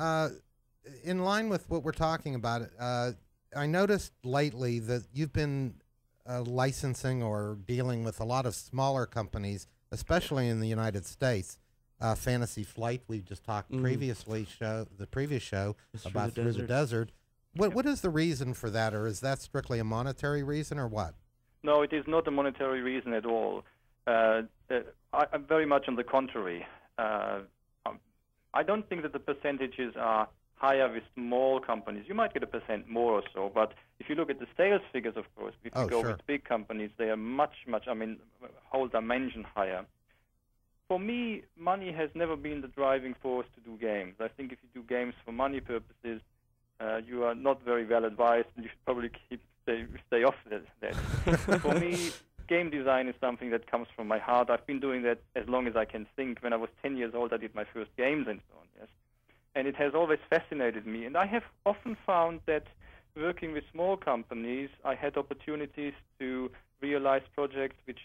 Uh, in line with what we're talking about, I noticed lately that you've been licensing or dealing with a lot of smaller companies, especially in the United States. Fantasy Flight, we just talked previously, the previous show about Through the Desert. What is the reason for that, or is that strictly a monetary reason, or what? No, it is not a monetary reason at all. I'm very much on the contrary. I don't think that the percentages are higher with small companies. You might get 1% more or so, but if you look at the sales figures, of course, if you go with big companies, they are much, whole dimension higher. For me, money has never been the driving force to do games. I think if you do games for money purposes, you are not very well advised, and you should probably stay off that. For me, game design is something that comes from my heart. I've been doing that as long as I can think. When I was 10 years old, I did my first games and so on, yes. And it has always fascinated me. And I have often found that working with small companies, I had opportunities to realize projects which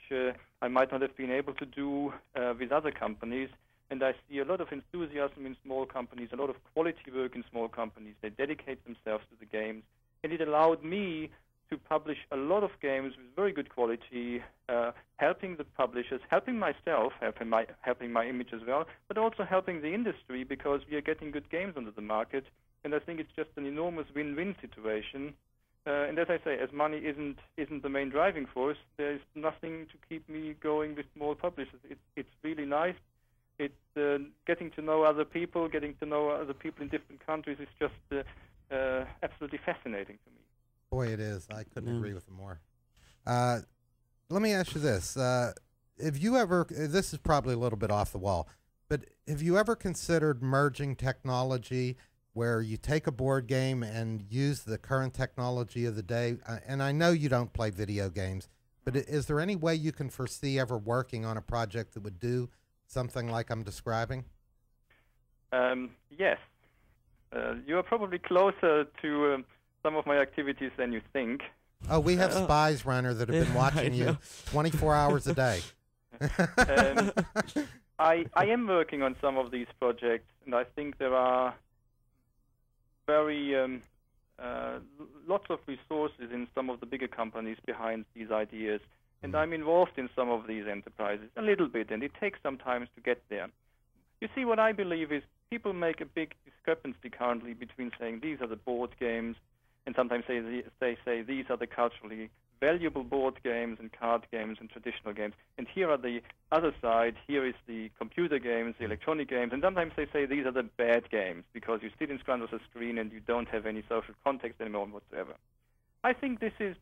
I might not have been able to do with other companies. And I see a lot of enthusiasm in small companies, a lot of quality work in small companies. They dedicate themselves to the games. And it allowed me to publish a lot of games with very good quality, helping the publishers, helping myself, helping my image as well, but also helping the industry, because we are getting good games onto the market. And I think it's just an enormous win-win situation. And as I say, as money isn't the main driving force, there's nothing to keep me going with small publishers. It's really nice. It's getting to know other people, getting to know other people in different countries is just absolutely fascinating to me. Boy, it is. I couldn't agree with him more. Let me ask you this. Have you ever, this is probably a little bit off the wall, but have you ever considered merging technology where you take a board game and use the current technology of the day? And I know you don't play video games, but is there any way you can foresee ever working on a project that would do something like I'm describing? Yes. You are probably closer to some of my activities than you think. Oh, we have spies, Reiner, that have been watching you 24 hours a day. I am working on some of these projects, and I think there are very lots of resources in some of the bigger companies behind these ideas. And I'm involved in some of these enterprises a little bit, and it takes some time to get there. You see, what I believe is people make a big discrepancy currently between saying these are the board games, and sometimes they say these are the culturally valuable board games and card games and traditional games. And here are the other side. Here is the computer games, the electronic games. And sometimes they say these are the bad games because you sit in front of a screen and you don't have any social context anymore whatsoever. I think this is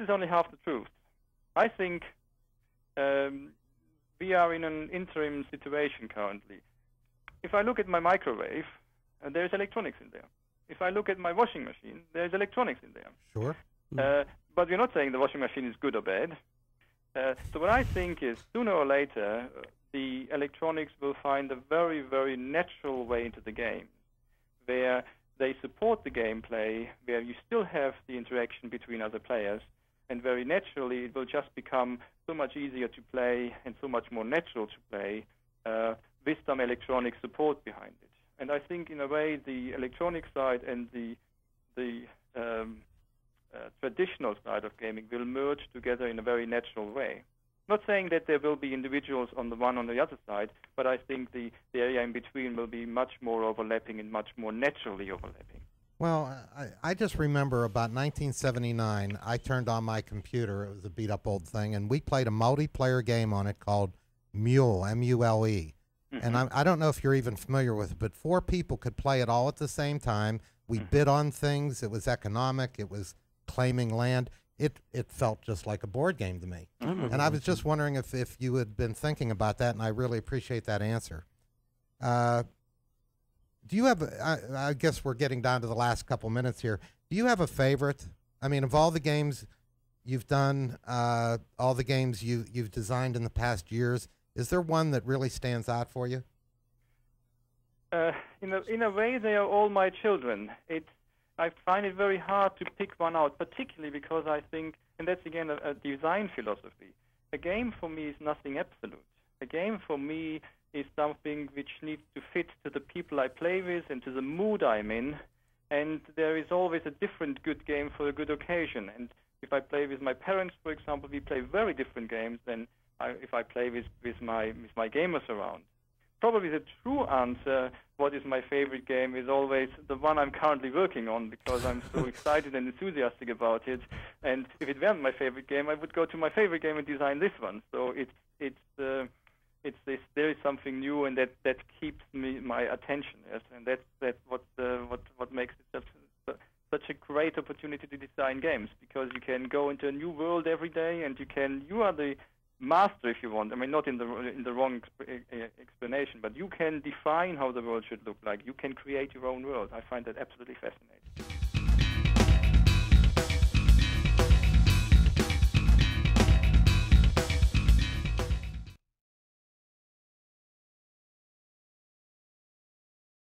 only half the truth. I think we are in an interim situation currently. If I look at my microwave, there's electronics in there. If I look at my washing machine, there's electronics in there. Sure. But we're not saying the washing machine is good or bad. So what I think is, sooner or later, the electronics will find a very, very natural way into the game, where they support the gameplay, where you still have the interaction between other players, and very naturally it will just become so much easier to play and so much more natural to play with some electronic support behind it. And I think, in a way, the electronic side and the traditional side of gaming will merge together in a very natural way. Not saying that there will be individuals on the one on the other side, but I think the area in between will be much more overlapping and much more naturally overlapping. Well, I just remember about 1979, I turned on my computer. It was a beat-up old thing, and we played a multiplayer game on it called Mule, M-U-L-E. And I don't know if you're even familiar with it, but 4 people could play it all at the same time. We bid on things. It was economic. It was claiming land. It felt just like a board game to me. And I was just wondering if you had been thinking about that, and I really appreciate that answer. Do you have, I guess we're getting down to the last couple minutes here. Do you have a favorite? I mean, of all the games you've done, all the games you've designed in the past years, is there one that really stands out for you? In a way, they are all my children. I find it very hard to pick one out, particularly because I think, and that's again a design philosophy, a game for me is nothing absolute. A game for me is something which needs to fit to the people I play with and to the mood I'm in. And there is always a different good game for a good occasion. And if I play with my parents, for example, we play very different games than if I play with my gamers around. Probably the true answer, what is my favorite game, is always the one I'm currently working on, because I'm so excited and enthusiastic about it. And if it weren't my favorite game, I would go to my favorite game and design this one. So there is something new, and that keeps my attention. Yes, and that's what makes it such a great opportunity to design games, because you can go into a new world every day, and you are the master, if you want. I mean, not in the wrong explanation, but you can define how the world should look like. You can create your own world. I find that absolutely fascinating.